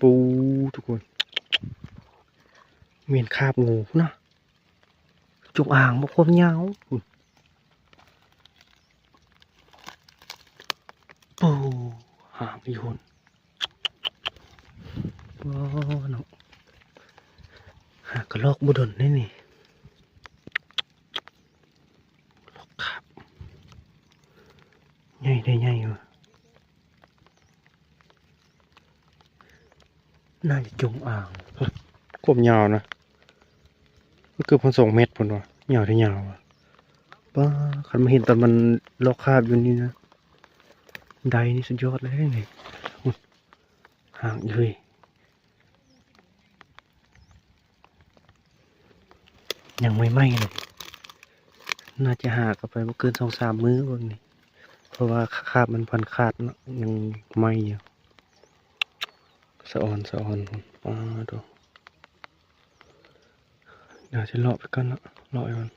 ปูทุกคนเมียนคาบงูนะจงอ่างมาความยาวปูหางอีคนว้าวเนาะหากระลอกบุดนนี่นี่ลอกคาบใหญ่ได้ใหญ่วะน่าจะจงอ่างความยาวนะมันเกือบ2 เมตรพุ่นวะยาวได้ยาววะป้าคันมาเห็นตอนมันลอกคาบอยู่นี่นะใดนี่สุดยอดเลยนี่ห่างเลยยังไม่ไหม้เลยน่าจะหากันไปเกิน2-3 มื้อวันนี้เพราะว่าคาบมันพันขาดเนาะยังไหม้อยู่สะออนดูเดี๋ยวจะเลาะไปก่อนเนาะเลาะไปก่อน